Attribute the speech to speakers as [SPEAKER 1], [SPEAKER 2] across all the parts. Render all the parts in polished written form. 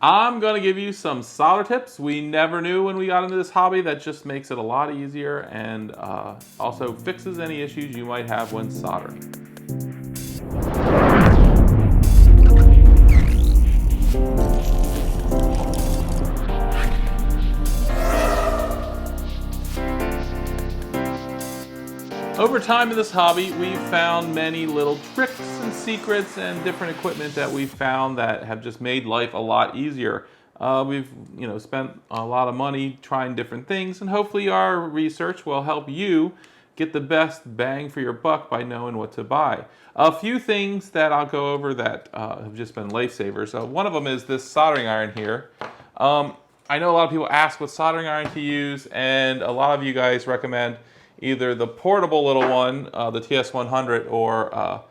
[SPEAKER 1] I'm going to give you some solder tips we never knew when we got into this hobby that just makes it a lot easier and also fixes any issues you might have when soldering. Over time in this hobby, we've found many little tricks and secrets and different equipment that we've found that have just made life a lot easier. We've spent a lot of money trying different things, and hopefully our research will help you get the best bang for your buck by knowing what to buy. A few things that I'll go over that have just been lifesavers. One of them is this soldering iron here. I know a lot of people ask what soldering iron to use, and a lot of you guys recommend either the portable little one, the TS100, or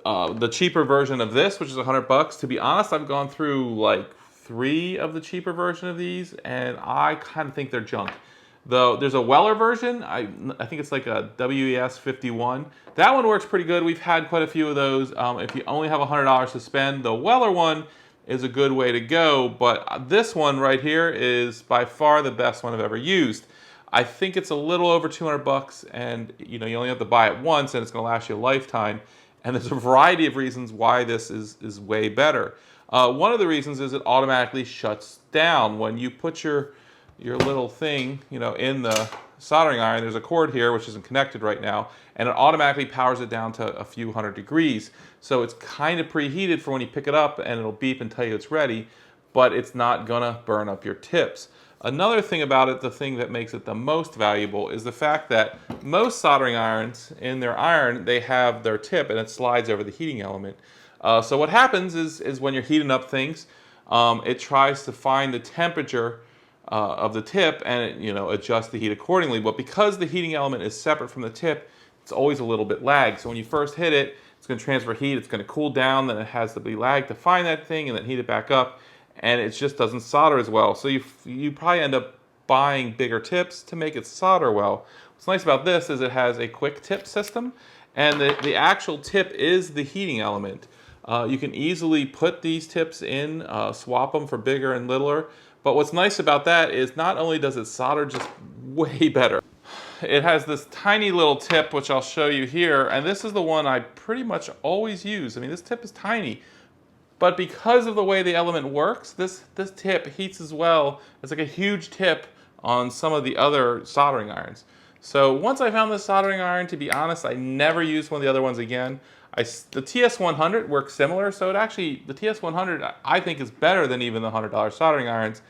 [SPEAKER 1] the cheaper version of this, which is $100. To be honest, I've gone through like 3 of the cheaper version of these, and I kind of think they're junk. Though there's a Weller version, I think it's like a WES 51. That one works pretty good. We've had quite a few of those. If you only have $100 to spend, the Weller one is a good way to go. But this one right here is by far the best one I've ever used. I think it's a little over $200, and you only have to buy it once, and it's going to last you a lifetime. And there's a variety of reasons why this is way better. One of the reasons is it automatically shuts down when you put your little thing, in the soldering iron. There's a cord here which isn't connected right now, and it automatically powers it down to a few hundred degrees. So it's kind of preheated for when you pick it up, and it'll beep and tell you it's ready, but it's not gonna burn up your tips. Another thing about it, the thing that makes it the most valuable, is the fact that most soldering irons, in their iron, they have their tip and it slides over the heating element. So what happens is when you're heating up things, it tries to find the temperature of the tip and adjust the heat accordingly. But because the heating element is separate from the tip, it's always a little bit lagged. So when you first hit it, it's going to transfer heat, it's going to cool down, then it has to be lagged to find that thing and then heat it back up. And it just doesn't solder as well. So you probably end up buying bigger tips to make it solder well. What's nice about this is it has a quick tip system, and the actual tip is the heating element. You can easily put these tips in, swap them for bigger and littler. But what's nice about that is not only does it solder just way better, it has this tiny little tip, which I'll show you here, and this is the one I pretty much always use. I mean, this tip is tiny. But because of the way the element works, this tip heats as well. It's like a huge tip on some of the other soldering irons. So once I found this soldering iron, to be honest, I never used one of the other ones again. The TS100 works similar, so the TS100 I think is better than even the $100 soldering irons.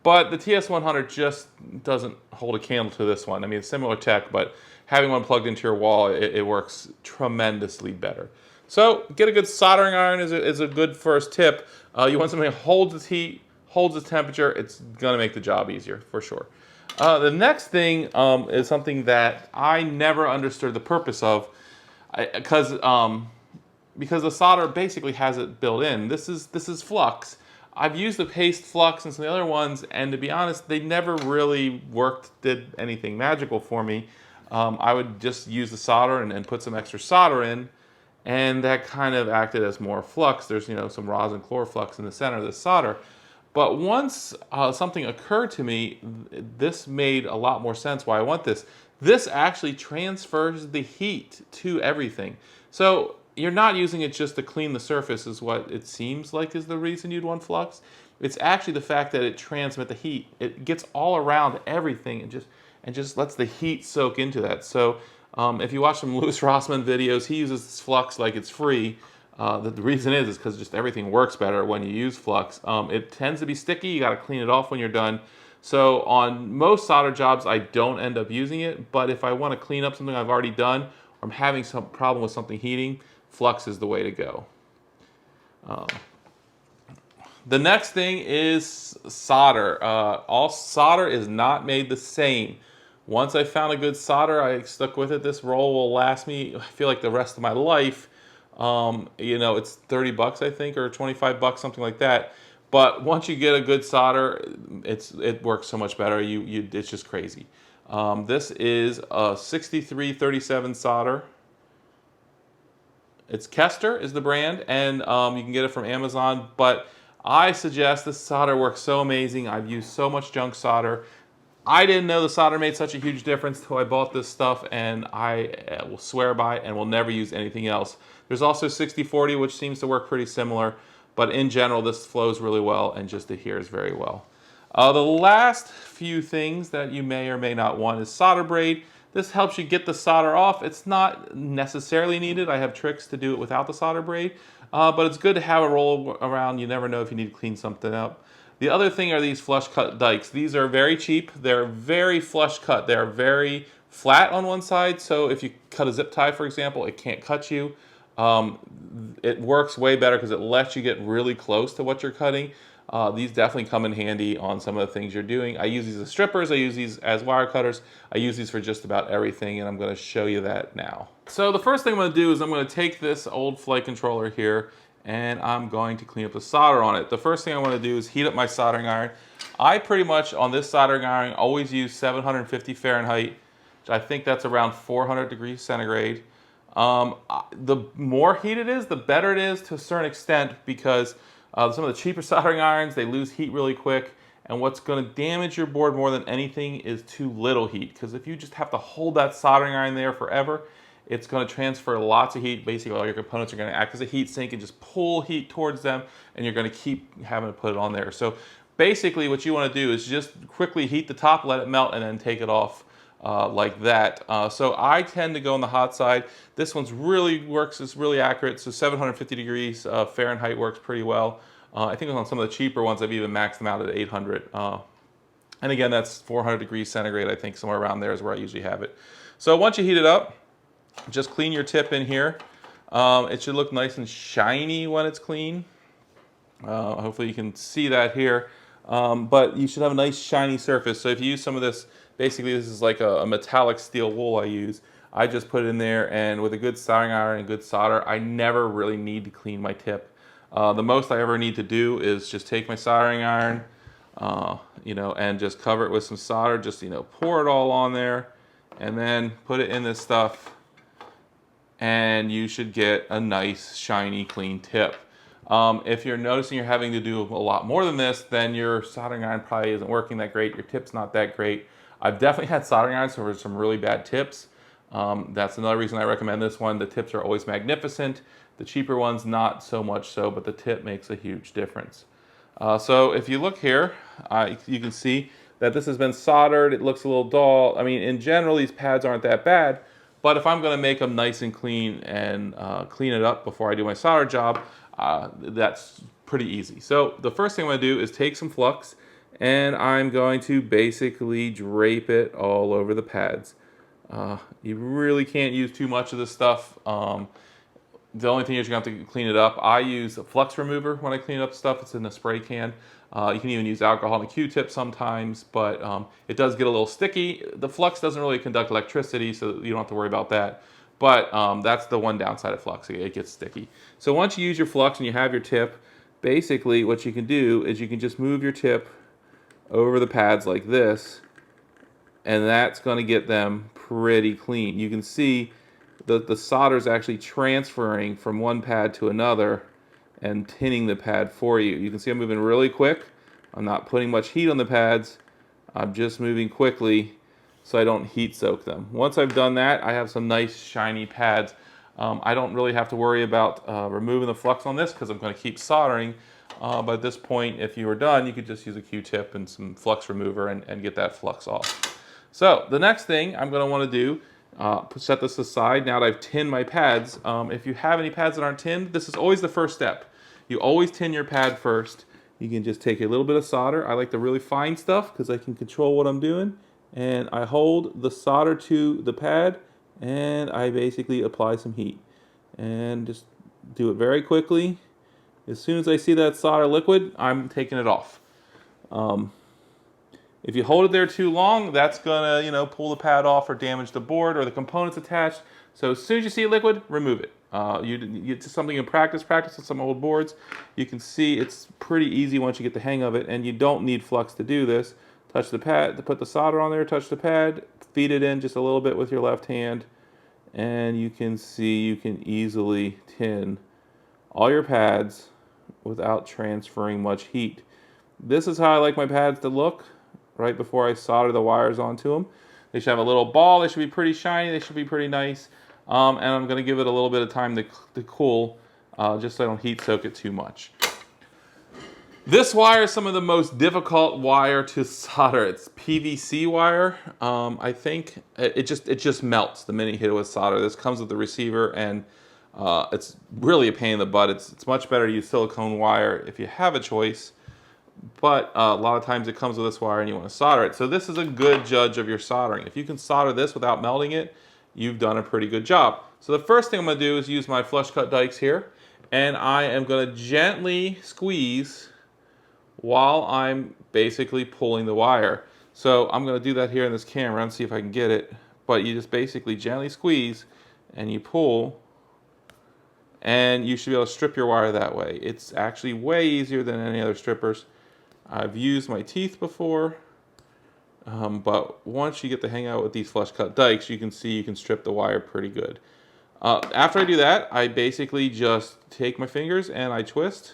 [SPEAKER 1] But the TS100 just doesn't hold a candle to this one. I mean, it's similar tech, but having one plugged into your wall, it works tremendously better. So get a good soldering iron is a good first tip. You want something that holds its heat, holds its temperature. It's going to make the job easier for sure. The next thing is something that I never understood the purpose of, because the solder basically has it built in. This is Flux. I've used the paste Flux and some of the other ones, and to be honest, they never really did anything magical for me. I would just use the solder and put some extra solder in, and that kind of acted as more flux. There's some rosin chloroflux in the center of the solder. But once something occurred to me, this made a lot more sense why I want this. This actually transfers the heat to everything. So you're not using it just to clean the surface, is what it seems like is the reason you'd want flux. It's actually the fact that it transmits the heat. It gets all around everything and just lets the heat soak into that. So if you watch some Louis Rossmann videos, he uses this flux like it's free. The reason is because just everything works better when you use flux. It tends to be sticky. You got to clean it off when you're done. So on most solder jobs, I don't end up using it. But if I want to clean up something I've already done, or I'm having some problem with something heating, flux is the way to go. The next thing is solder. All solder is not made the same. Once I found a good solder, I stuck with it. This roll will last me, I feel like, the rest of my life. It's $30, I think, or $25, something like that. But once you get a good solder, it works so much better. It's just crazy. This is a 6337 solder. It's Kester is the brand, and you can get it from Amazon. But I suggest this solder works so amazing. I've used so much junk solder. I didn't know the solder made such a huge difference until I bought this stuff, and I will swear by it and will never use anything else. There's also 60/40, which seems to work pretty similar, but in general, this flows really well and just adheres very well. The last few things that you may or may not want is solder braid. This helps you get the solder off. It's not necessarily needed. I have tricks to do it without the solder braid, but it's good to have a roll around. You never know if you need to clean something up. The other thing are these flush cut dikes. These are very cheap. They're very flush cut. They're very flat on one side, so if you cut a zip tie, for example, it can't cut you. It works way better because it lets you get really close to what you're cutting. These definitely come in handy on some of the things you're doing. I use these as strippers, I use these as wire cutters, I use these for just about everything, and I'm going to show you that now. So the first thing I'm going to do is I'm going to take this old flight controller here, and I'm going to clean up the solder on it. The first thing I want to do is heat up my soldering iron. I pretty much, on this soldering iron, always use 750 Fahrenheit, which I think that's around 400 degrees centigrade. The more heat it is, the better it is to a certain extent, because some of the cheaper soldering irons, they lose heat really quick, and what's going to damage your board more than anything is too little heat, because if you just have to hold that soldering iron there forever, it's going to transfer lots of heat. Basically, all your components are going to act as a heat sink and just pull heat towards them, and you're going to keep having to put it on there. So basically what you want to do is just quickly heat the top, let it melt, and then take it off like that. So I tend to go on the hot side. This one's really works, it's really accurate. So 750 degrees Fahrenheit works pretty well. I think on some of the cheaper ones, I've even maxed them out at 800. And again, that's 400 degrees centigrade. I think somewhere around there is where I usually have it. So once you heat it up, just clean your tip in here. It should look nice and shiny when it's clean. Hopefully you can see that here. But you should have a nice shiny surface. So if you use some of this, basically this is like a metallic steel wool I use. I just put it in there, and with a good soldering iron and good solder, I never really need to clean my tip. The most I ever need to do is just take my soldering iron, and just cover it with some solder. Just, pour it all on there, and then put it in this stuff, and you should get a nice, shiny, clean tip. If you're noticing you're having to do a lot more than this, then your soldering iron probably isn't working that great. Your tip's not that great. I've definitely had soldering irons for some really bad tips. That's another reason I recommend this one. The tips are always magnificent. The cheaper ones, not so much so, but the tip makes a huge difference. So if you look here, you can see that this has been soldered. It looks a little dull. I mean, in general, these pads aren't that bad, but if I'm going to make them nice and clean and clean it up before I do my solder job, that's pretty easy. So the first thing I'm going to do is take some Flux, and I'm going to basically drape it all over the pads. You really can't use too much of this stuff. The only thing is you're going to have to clean it up. I use a Flux remover when I clean up stuff. It's in a spray can. You can even use alcohol and a Q-tip sometimes, but it does get a little sticky. The Flux doesn't really conduct electricity, so you don't have to worry about that. But that's the one downside of Flux. It gets sticky. So once you use your Flux and you have your tip, basically what you can do is you can just move your tip over the pads like this, and that's going to get them pretty clean. You can see the solder is actually transferring from one pad to another and tinning the pad for you. You can see I'm moving really quick. I'm not putting much heat on the pads. I'm just moving quickly so I don't heat soak them. Once I've done that, I have some nice shiny pads. I don't really have to worry about removing the Flux on this because I'm going to keep soldering. But at this point, if you were done, you could just use a Q-tip and some Flux remover and get that Flux off. So the next thing I'm going to want to do, set this aside now that I've tinned my pads. If you have any pads that aren't tinned, this is always the first step. You always tin your pad first. You can just take a little bit of solder. I like the really fine stuff because I can control what I'm doing. And I hold the solder to the pad, and I basically apply some heat. And just do it very quickly. As soon as I see that solder liquid, I'm taking it off. If you hold it there too long, that's gonna, pull the pad off or damage the board or the components attached. So as soon as you see it liquid, remove it. It's something you practice with some old boards. You can see it's pretty easy once you get the hang of it, and you don't need Flux to do this. Touch the pad, to put the solder on there, touch the pad, feed it in just a little bit with your left hand, and you can see you can easily tin all your pads without transferring much heat. This is how I like my pads to look right before I solder the wires onto them. They should have a little ball. They should be pretty shiny. They should be pretty nice. And I'm going to give it a little bit of time to cool, just so I don't heat soak it too much. This wire is some of the most difficult wire to solder. It's PVC wire. I think it just melts the minute you hit it with solder. This comes with the receiver, and it's really a pain in the butt. It's much better to use silicone wire if you have a choice. But a lot of times it comes with this wire and you want to solder it. So this is a good judge of your soldering. If you can solder this without melting it, you've done a pretty good job. So the first thing I'm going to do is use my flush cut dikes here. And I am going to gently squeeze while I'm basically pulling the wire. So I'm going to do that here in this camera and see if I can get it. But you just basically gently squeeze and you pull. And you should be able to strip your wire that way. It's actually way easier than any other strippers. I've used my teeth before, but once you get the hang out with these flush cut dikes, you can see you can strip the wire pretty good. After I do that, I basically just take my fingers and I twist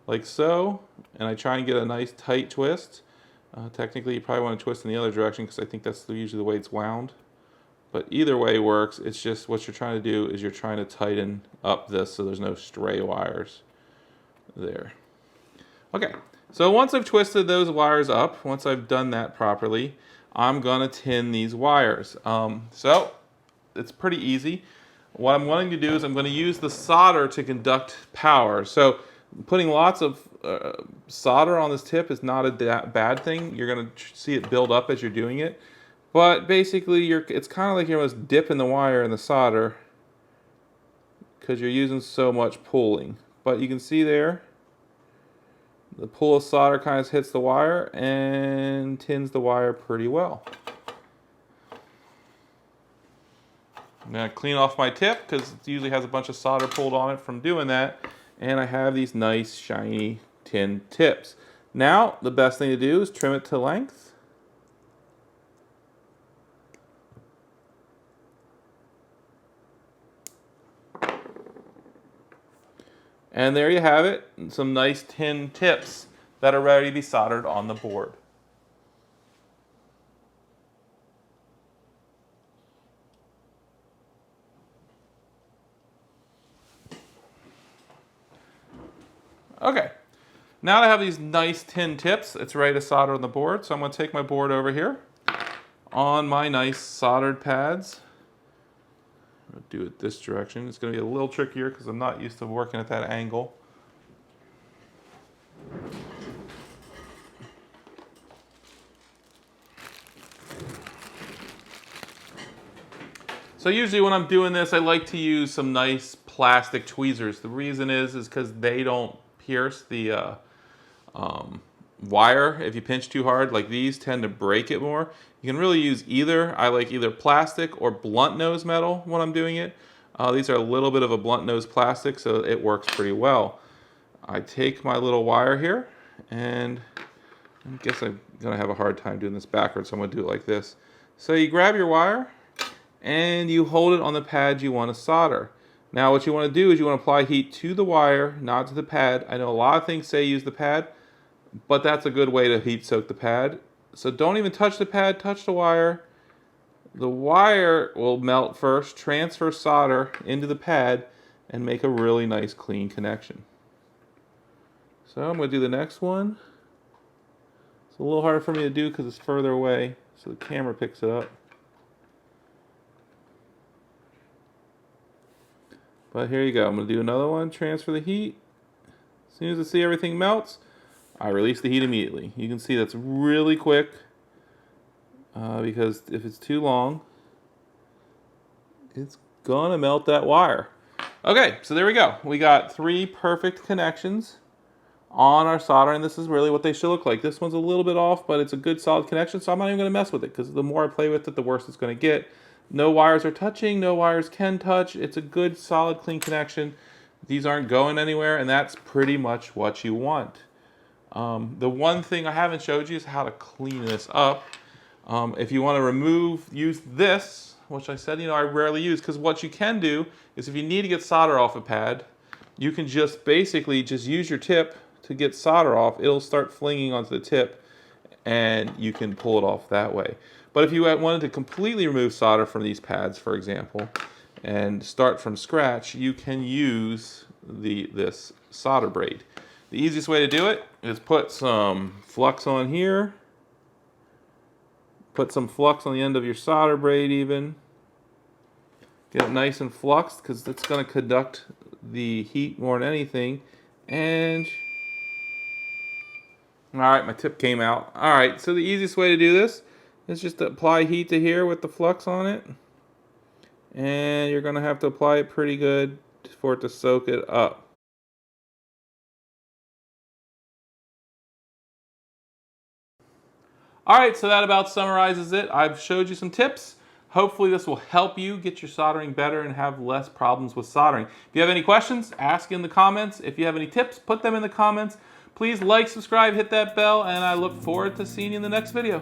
[SPEAKER 1] like so, and I try and get a nice tight twist. Technically, you probably want to twist in the other direction because I think that's usually the way it's wound. But either way works. It's just what you're trying to do is you're trying to tighten up this so there's no stray wires there. Okay. So once I've twisted those wires up, once I've done that properly, I'm going to tin these wires. So it's pretty easy. What I'm wanting to do is I'm going to use the solder to conduct power. So putting lots of solder on this tip is not a bad thing. You're going to see it build up as you're doing it. But basically, it's kind of like you're almost dipping the wire in the solder because you're using so much pulling. But you can see there, the pull of solder kind of hits the wire and tins the wire pretty well. I'm going to clean off my tip because it usually has a bunch of solder pulled on it from doing that. And I have these nice shiny tin tips. Now, the best thing to do is trim it to length. And there you have it, some nice tin tips that are ready to be soldered on the board. Okay, now that I have these nice tin tips, it's ready to solder on the board. So I'm going to take my board over here on my nice soldered pads. I'm going to do it this direction. It's going to be a little trickier because I'm not used to working at that angle. So usually when I'm doing this, I like to use some nice plastic tweezers. The reason is because they don't pierce the wire if you pinch too hard. Like these tend to break it more. You can really use either. I like either plastic or blunt nose metal when I'm doing it. These are a little bit of a blunt nose plastic, so it works pretty well. I take my little wire here, and I guess I'm gonna have a hard time doing this backwards, so I'm gonna do it like this. So you grab your wire, and you hold it on the pad you want to solder. Now what you want to do is you want to apply heat to the wire, not to the pad. I know a lot of things say use the pad, but that's a good way to heat soak the pad. So don't even touch the pad, touch the wire. The wire will melt first, transfer solder into the pad, and make a really nice clean connection. So I'm going to do the next one. It's a little harder for me to do because it's further away, so the camera picks it up. But here you go. I'm going to do another one, transfer the heat. As soon as I see everything melts, I release the heat immediately. You can see that's really quick because if it's too long, it's going to melt that wire. Okay, so there we go. We got 3 perfect connections on our solder, and this is really what they should look like. This one's a little bit off, but it's a good solid connection, so I'm not even going to mess with it because the more I play with it, the worse it's going to get. No wires are touching, no wires can touch. It's a good, solid, clean connection. These aren't going anywhere, and that's pretty much what you want. The one thing I haven't showed you is how to clean this up. If you want to use this, which I said, I rarely use, because what you can do is if you need to get solder off a pad, you can just basically just use your tip to get solder off. It'll start flinging onto the tip, and you can pull it off that way. But if you wanted to completely remove solder from these pads, for example, and start from scratch, you can use this solder braid. The easiest way to do it is put some flux on here. Put some flux on the end of your solder braid even. Get it nice and fluxed because it's going to conduct the heat more than anything. And alright, my tip came out. Alright, so the easiest way to do this is just to apply heat to here with the flux on it. And you're going to have to apply it pretty good for it to soak it up. Alright, so that about summarizes it. I've showed you some tips. Hopefully this will help you get your soldering better and have less problems with soldering. If you have any questions, ask in the comments. If you have any tips, put them in the comments. Please like, subscribe, hit that bell, and I look forward to seeing you in the next video.